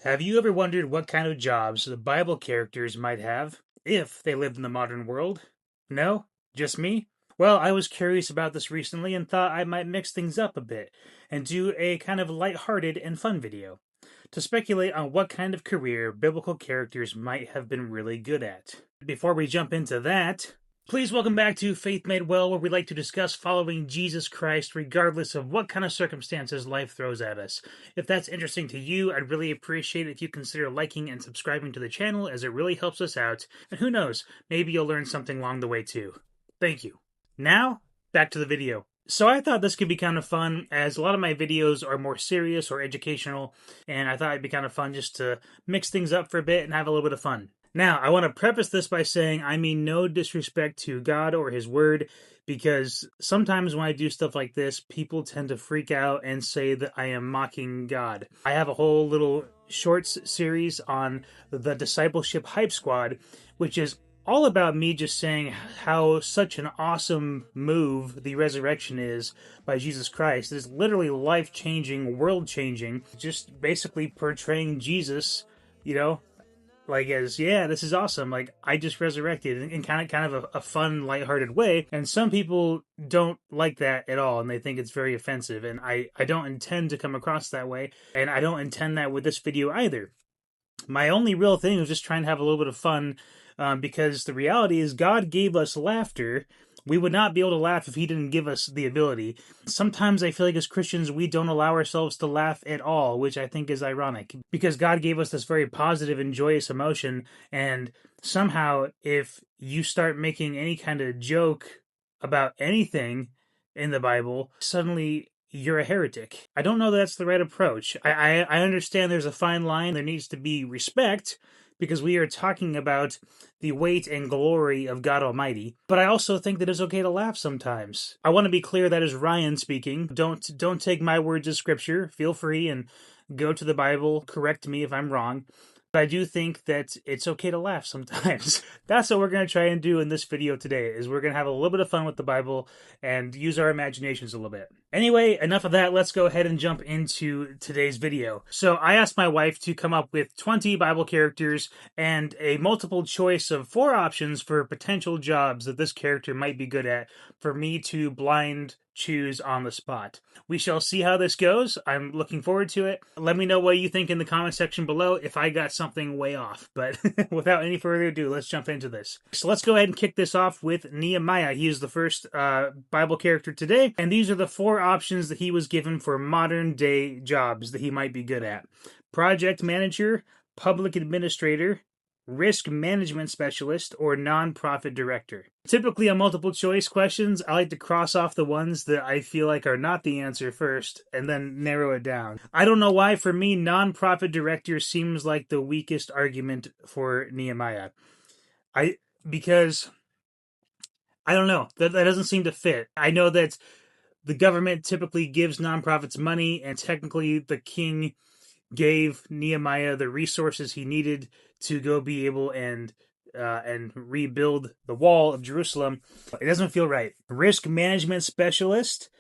Have you ever wondered what kind of jobs the Bible characters might have if they lived in the modern world? No? Just me? Well, I was curious about this recently and thought I might mix things up a bit and do a kind of light-hearted and fun video to speculate on what kind of career biblical characters might have been really good at. Before we jump into that, please welcome back to Faith Made Well, where we like to discuss following Jesus Christ regardless of what kind of circumstances life throws at us. If that's interesting to you, I'd really appreciate it if you consider liking and subscribing to the channel, as it really helps us out. And who knows, maybe you'll learn something along the way too. Thank you. Now, back to the video. So I thought this could be kind of fun, as a lot of my videos are more serious or educational, and I thought it'd be kind of fun just to mix things up for a bit and have a little bit of fun. Now, I want to preface this by saying I mean no disrespect to God or His Word, because sometimes when I do stuff like this, people tend to freak out and say that I am mocking God. I have a whole little shorts series on the Discipleship Hype Squad, which is all about me just saying how such an awesome move the resurrection is by Jesus Christ. It is literally life-changing, world-changing, just basically portraying Jesus, like as, yeah, this is awesome, like I just resurrected, in kind of a fun, lighthearted way. And some people don't like that at all, and they think it's very offensive, and I don't intend to come across that way, and I don't intend that with this video either. My only real thing was just trying to have a little bit of fun, because the reality is God gave us laughter. We would not be able to laugh if He didn't give us the ability. Sometimes I feel like as Christians, we don't allow ourselves to laugh at all, which I think is ironic, because God gave us this very positive and joyous emotion, and somehow if you start making any kind of joke about anything in the Bible, suddenly you're a heretic. I don't know that's the right approach. I understand there's a fine line. There needs to be respect, because we are talking about the weight and glory of God Almighty. But I also think that it's okay to laugh sometimes. I want to be clear, that is Ryan speaking. Don't take my words as scripture. Feel free and go to the Bible, correct me if I'm wrong. But I do think that it's okay to laugh sometimes. That's what we're going to try and do in this video today, is we're going to have a little bit of fun with the Bible and use our imaginations a little bit. Anyway, enough of that. Let's go ahead and jump into today's video. So I asked my wife to come up with 20 Bible characters and a multiple choice of 4 options for potential jobs that this character might be good at for me to blind choose on the spot. We shall see how this goes. I'm looking forward to it. Let me know what you think in the comment section below if I got something way off. But without any further ado, let's jump into this. So let's go ahead and kick this off with Nehemiah. He is the first Bible character today, and these are the 4 options that he was given for modern day jobs that he might be good at: project manager, public administrator, risk management specialist, or nonprofit director. Typically on multiple choice questions, I like to cross off the ones that I feel like are not the answer first and then narrow it down. I don't know why, for me, nonprofit director seems like the weakest argument for Nehemiah. Because I don't know, that doesn't seem to fit. I know that the government typically gives nonprofits money, and technically the king gave Nehemiah the resources he needed to go be able and rebuild the wall of Jerusalem. It doesn't feel right. Risk management specialist,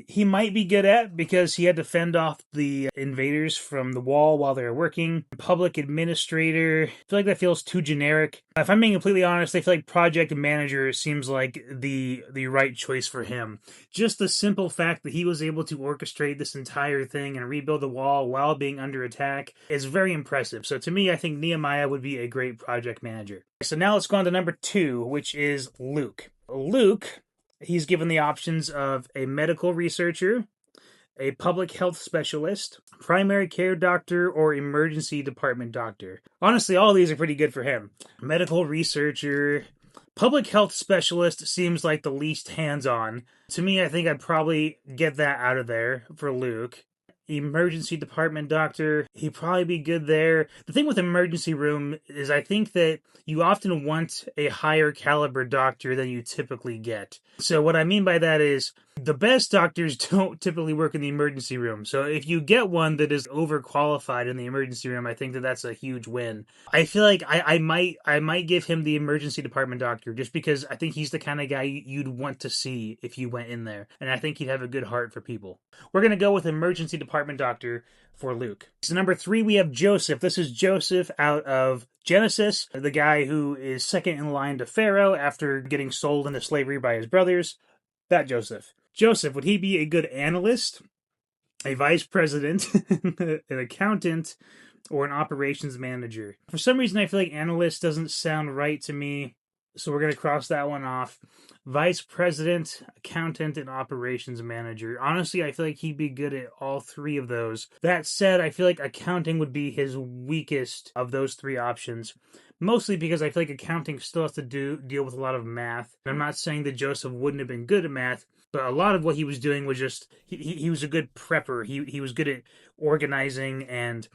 he might be good at, because he had to fend off the invaders from the wall while they were working. Public administrator, I feel like that feels too generic. If I'm being completely honest, I feel like project manager seems like the right choice for him. Just the simple fact that he was able to orchestrate this entire thing and rebuild the wall while being under attack is very impressive. So to me, I think Nehemiah would be a great project manager. So now let's go on to number 2, which is Luke. Luke, he's given the options of a medical researcher, a public health specialist, primary care doctor, or emergency department doctor. Honestly, all of these are pretty good for him. Medical researcher, public health specialist seems like the least hands-on. To me, I think I'd probably get that out of there for Luke. Emergency department doctor, he'd probably be good there. The thing with emergency room is I think that you often want a higher caliber doctor than you typically get. So what I mean by that is the best doctors don't typically work in the emergency room. So if you get one that is overqualified in the emergency room, I think that that's a huge win. I feel like I might give him the emergency department doctor, just because I think he's the kind of guy you'd want to see if you went in there. And I think he'd have a good heart for people. We're going to go with emergency department apartment doctor for Luke. So number 3, we have Joseph. This is Joseph out of Genesis, the guy who is second in line to Pharaoh after getting sold into slavery by his brothers. That Joseph. Joseph, would he be a good analyst, a vice president, an accountant, or an operations manager? For some reason, I feel like analyst doesn't sound right to me, so we're going to cross that one off. Vice president, accountant, and operations manager. Honestly, I feel like he'd be good at all 3 of those. That said, I feel like accounting would be his weakest of those 3 options. Mostly because I feel like accounting still has to deal with a lot of math. And I'm not saying that Joseph wouldn't have been good at math, but a lot of what he was doing was just he was a good prepper. He was good at organizing and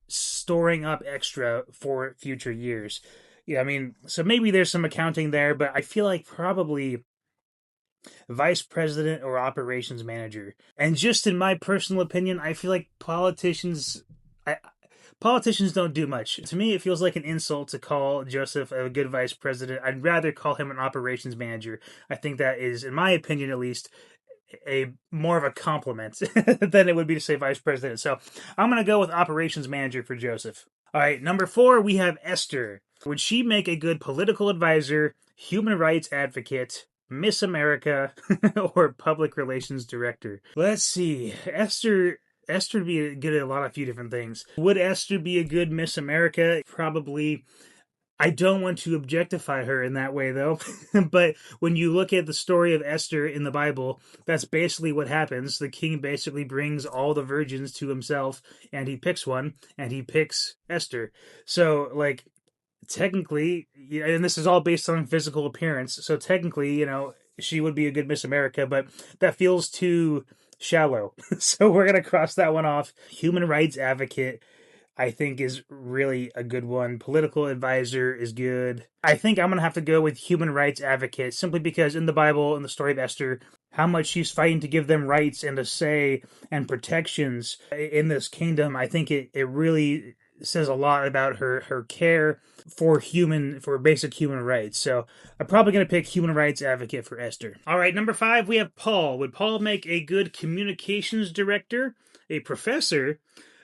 storing up extra for future years. Yeah, I mean, so maybe there's some accounting there, but I feel like probably vice president or operations manager. And just in my personal opinion, I feel like politicians don't do much. To me, it feels like an insult to call Joseph a good vice president. I'd rather call him an operations manager. I think that is, in my opinion at least, a more of a compliment than it would be to say vice president. So I'm going to go with operations manager for Joseph. All right, number 4, we have Esther. Would she make a good political advisor, human rights advocate, Miss America, or public relations director? Let's see. Esther would be good at a few different things. Would Esther be a good Miss America? Probably. I don't want to objectify her in that way, though. But when you look at the story of Esther in the Bible, that's basically what happens. The king basically brings all the virgins to himself, and he picks one, and he picks Esther. So, like, technically, and this is all based on physical appearance, so technically, she would be a good Miss America, but that feels too shallow. So we're going to cross that one off. Human rights advocate, I think, is really a good one. Political advisor is good. I think I'm going to have to go with human rights advocate simply because in the Bible, in the story of Esther, how much she's fighting to give them rights and a say and protections in this kingdom. I think it really says a lot about her care for basic human rights. So I'm probably going to pick human rights advocate for Esther. All right, number 5, we have Paul. Would Paul make a good communications director, a professor,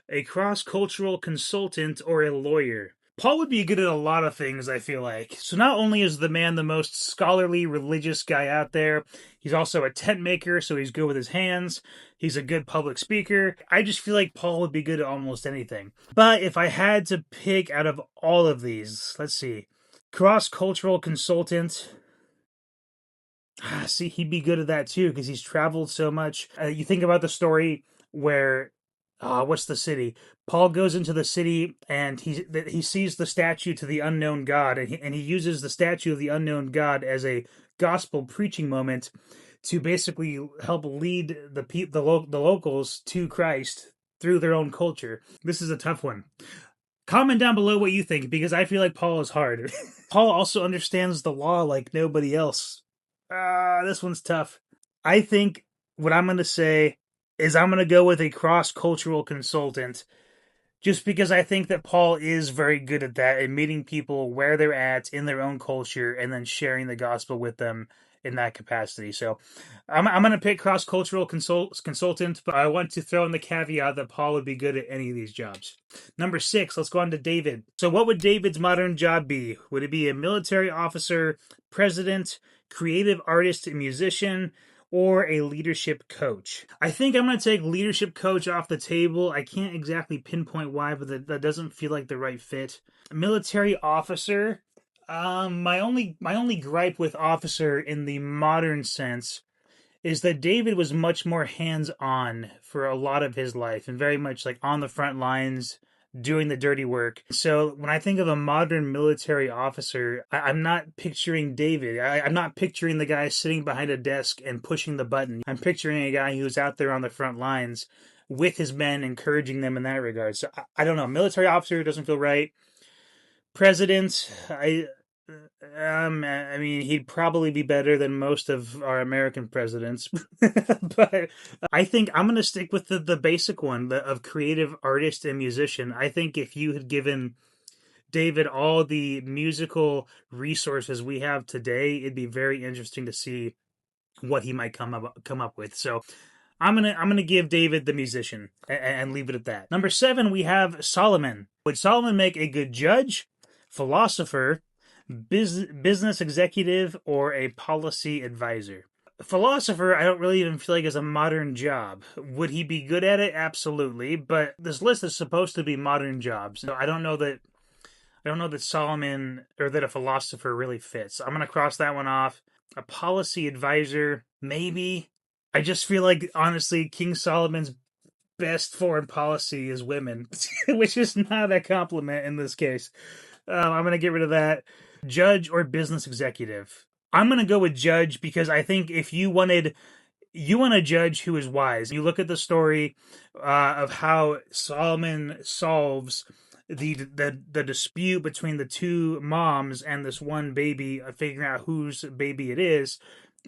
a cross-cultural consultant, or a lawyer? Paul would be good at a lot of things, I feel like. So not only is the man the most scholarly, religious guy out there, he's also a tent maker, so he's good with his hands. He's a good public speaker. I just feel like Paul would be good at almost anything. But if I had to pick out of all of these, let's see. Cross-cultural consultant. See, he'd be good at that too, because he's traveled so much. You think about the story where what's the city? Paul goes into the city and he sees the statue to the unknown God, and he uses the statue of the unknown God as a gospel preaching moment to basically help lead the locals to Christ through their own culture. This is a tough one. Comment down below what you think, because I feel like Paul is hard. Paul also understands the law like nobody else. This one's tough. I think what I'm going to say is I'm going to go with a cross-cultural consultant, just because I think that Paul is very good at that, and meeting people where they're at in their own culture and then sharing the gospel with them in that capacity. So I'm going to pick cross-cultural consultant, but I want to throw in the caveat that Paul would be good at any of these jobs. Number 6, let's go on to David. So what would David's modern job be? Would it be a military officer, president, creative artist and musician, or a leadership coach? I think I'm going to take leadership coach off the table. I can't exactly pinpoint why, but that doesn't feel like the right fit. Military officer. My only gripe with officer in the modern sense is that David was much more hands-on for a lot of his life and very much like on the front lines doing the dirty work. So when I think of a modern military officer, I'm not picturing David. I'm not picturing the guy sitting behind a desk and pushing the button. I'm picturing a guy who's out there on the front lines with his men, encouraging them in that regard. So I don't know. Military officer doesn't feel right. President, I mean, he'd probably be better than most of our American presidents, but I think I'm going to stick with the basic one of creative artist and musician. I think if you had given David all the musical resources we have today, it'd be very interesting to see what he might come up with. So I'm gonna give David the musician and leave it at that. Number 7, we have Solomon. Would Solomon make a good judge, philosopher, business executive, or a policy advisor? Philosopher, I don't really even feel like is a modern job. Would he be good at it? Absolutely. But this list is supposed to be modern jobs. So I don't know that Solomon or that a philosopher really fits. I'm gonna cross that one off. A policy advisor, maybe. I just feel like honestly, King Solomon's best foreign policy is women, which is not a compliment in this case. I'm gonna get rid of that. Judge or business executive. I'm gonna go with judge because I think if you want a judge who is wise. You look at the story of how Solomon solves the dispute between the two moms and this one baby, figuring out whose baby it is.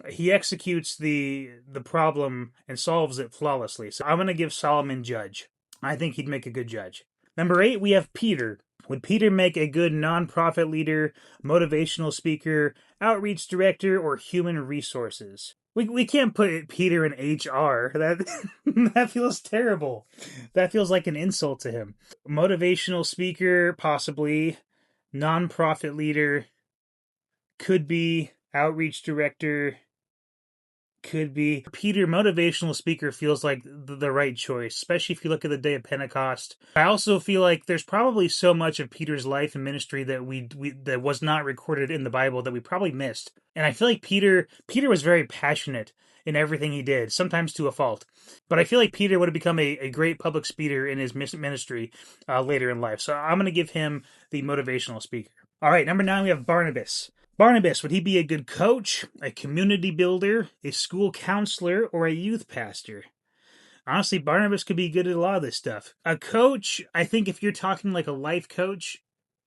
He executes the problem and solves it flawlessly. So I'm gonna give Solomon judge. I think he'd make a good judge. Number 8, we have Peter. Would Peter make a good nonprofit leader, motivational speaker, outreach director, or human resources? We can't put Peter in HR. That that feels terrible. That feels like an insult to him. Motivational speaker, possibly. Nonprofit leader, could be. Outreach director, could be. Peter, motivational speaker, feels like the right choice, especially if you look at the day of Pentecost. I also feel like there's probably so much of Peter's life and ministry that we that was not recorded in the Bible that we probably missed. And I feel like Peter was very passionate in everything he did, sometimes to a fault. But I feel like Peter would have become a great public speaker in his ministry later in life. So I'm going to give him the motivational speaker. All right, number 9, we have Barnabas. Barnabas, would he be a good coach, a community builder, a school counselor, or a youth pastor? Honestly, Barnabas could be good at a lot of this stuff. A coach, I think if you're talking like a life coach,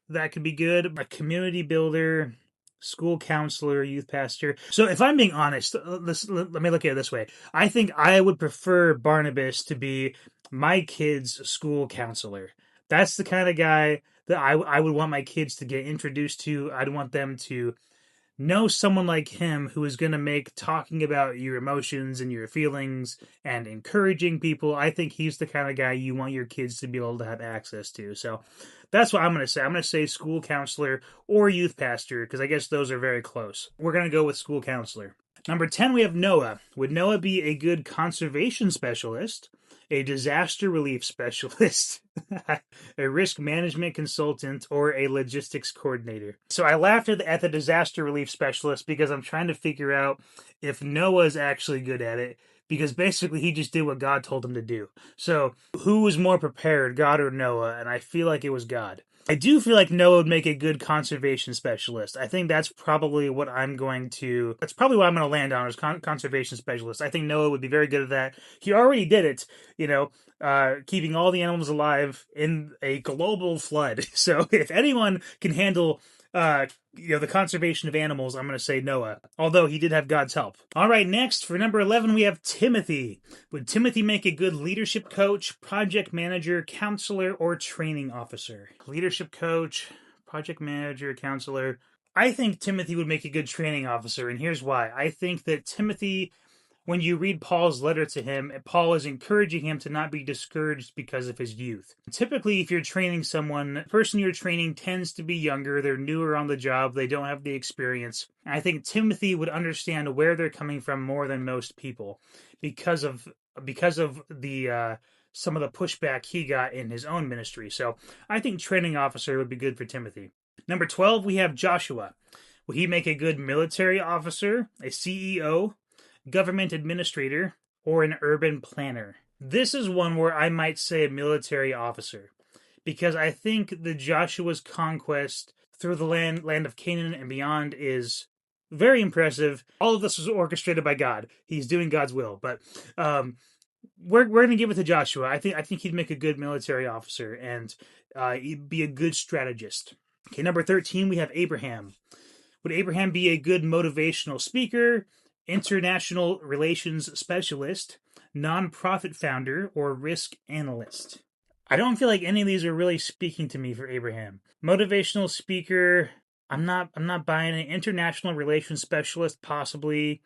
that could be good. A community builder, school counselor, youth pastor. So if I'm being honest, let me look at it this way. I think I would prefer Barnabas to be my kid's school counselor. That's the kind of guy that I would want my kids to get introduced to. I'd want them to know someone like him who is going to make talking about your emotions and your feelings and encouraging people. I think he's the kind of guy you want your kids to be able to have access to. So that's what I'm going to say. I'm going to say school counselor or youth pastor because I guess those are very close. We're going to go with school counselor. Number 10, we have Noah. Would Noah be a good conservation specialist, a disaster relief specialist, a risk management consultant, or a logistics coordinator? So I laughed at the disaster relief specialist because I'm trying to figure out if Noah's actually good at it, because basically he just did what God told him to do. So who was more prepared, God or Noah? And I feel like it was God. I do feel like Noah would make a good conservation specialist. I think that's probably what I'm going to land on as conservation specialist. I think Noah would be very good at that. He already did it, keeping all the animals alive in a global flood. So if anyone can handle the conservation of animals, I'm going to say Noah, although he did have God's help. All right, next for number 11, we have Timothy. Would Timothy make a good leadership coach, project manager, counselor, or training officer? Leadership coach, project manager, counselor. I think Timothy would make a good training officer, and here's why. I think that Timothy, when you read Paul's letter to him, Paul is encouraging him to not be discouraged because of his youth. Typically, if you're training someone, the person you're training tends to be younger, they're newer on the job, they don't have the experience. And I think Timothy would understand where they're coming from more than most people because of the some of the pushback he got in his own ministry. So I think training officer would be good for Timothy. Number 12, we have Joshua. Will he make a good military officer, a CEO, government administrator, or an urban planner? This is one where I might say a military officer, because I think the Joshua's conquest through the land of Canaan and beyond is very impressive. All of this was orchestrated by God. He's doing God's will, but we're going to give it to Joshua. I think he'd make a good military officer and he'd be a good strategist. Okay, number 13, we have Abraham. Would Abraham be a good motivational speaker, international relations specialist, nonprofit founder, or risk analyst? I don't feel like any of these are really speaking to me for Abraham. Motivational speaker, I'm not buying it. International relations specialist, possibly.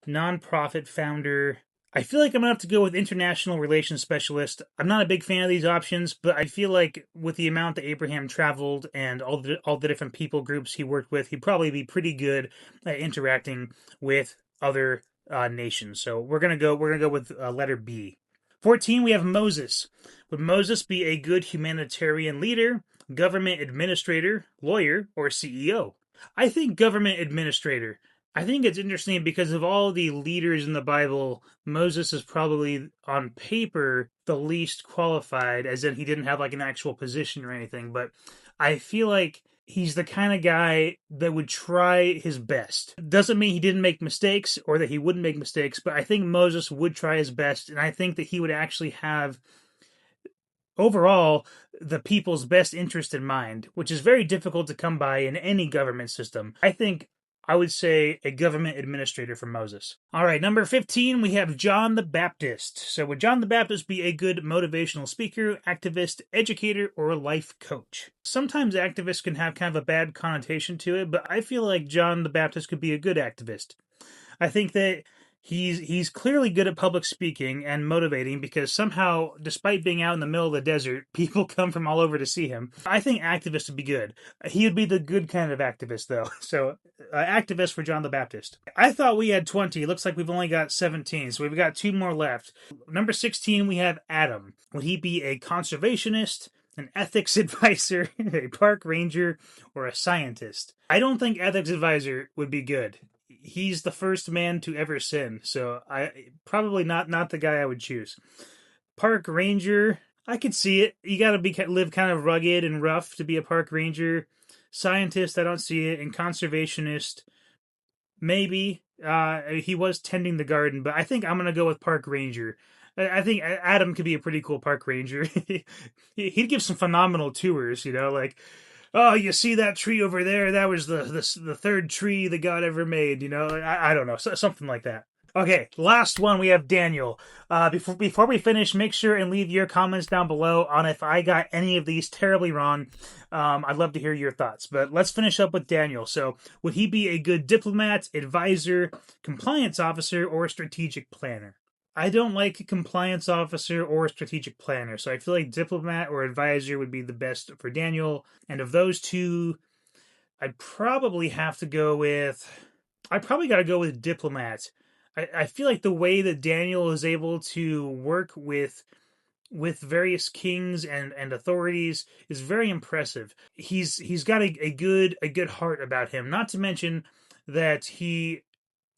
Nonprofit founder, I feel like I'm gonna have to go with international relations specialist. I'm not a big fan of these options, but I feel like with the amount that Abraham traveled and all the different people groups he worked with, he'd probably be pretty good at interacting with other nations. So we're gonna go with letter B. 14, we have Moses. Would Moses be a good humanitarian leader, government administrator, lawyer, or CEO? I think government administrator. I think it's interesting because of all the leaders in the Bible, Moses is probably on paper the least qualified, as in he didn't have like an actual position or anything. But I feel like he's the kind of guy that would try his best. Doesn't mean he didn't make mistakes or that he wouldn't make mistakes, but I think Moses would try his best, and I think that he would actually have overall the people's best interest in mind, which is very difficult to come by in any government system. I would say a government administrator for Moses. All right, number 15, we have John the Baptist. So would John the Baptist be a good motivational speaker, activist, educator, or life coach? Sometimes activists can have kind of a bad connotation to it, but I feel like John the Baptist could be a good activist. I think that he's clearly good at public speaking and motivating because somehow, despite being out in the middle of the desert, people come from all over to see him. I think activist would be good. He would be the good kind of activist, though. So, activist for John the Baptist. I thought we had 20. Looks like we've only got 17, so we've got 2 more left. Number 16, we have Adam. Would he be a conservationist, an ethics advisor, a park ranger, or a scientist? I don't think ethics advisor would be good. He's the first man to ever sin, so I probably not the guy I would choose. Park ranger, I could see it. You got to live kind of rugged and rough to be a park ranger. Scientist, I don't see it. And conservationist, maybe. He was tending the garden, but I think I'm gonna go with park ranger. I think Adam could be a pretty cool park ranger. He'd give some phenomenal tours, like, oh, you see that tree over there? That was the third tree that God ever made. I don't know, something like that. Okay, last one, we have Daniel. Before we finish, make sure and leave your comments down below on if I got any of these terribly wrong. I'd love to hear your thoughts. But let's finish up with Daniel. So, would he be a good diplomat, advisor, compliance officer, or strategic planner? I don't like compliance officer or strategic planner, so I feel like diplomat or advisor would be the best for Daniel. And of those two, I'd probably have to go with. I probably got to go with diplomat. I feel like the way that Daniel is able to work with various kings and authorities is very impressive. He's got a good heart about him. Not to mention that he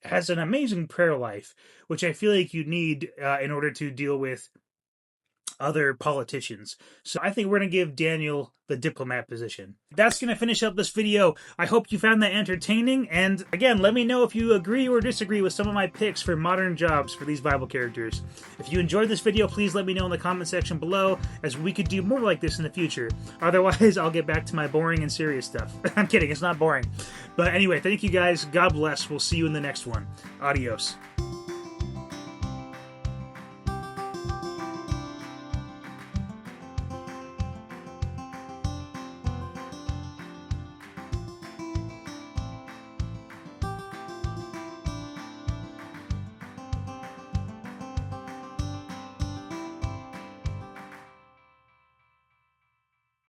has an amazing prayer life, which I feel like you need in order to deal with other politicians. So I think we're going to give Daniel the diplomat position. That's going to finish up this video. I hope you found that entertaining. And again, let me know if you agree or disagree with some of my picks for modern jobs for these Bible characters. If you enjoyed this video, please let me know in the comment section below, as we could do more like this in the future. Otherwise, I'll get back to my boring and serious stuff. I'm kidding, it's not boring. But anyway, thank you guys. God bless. We'll see you in the next one. Adios.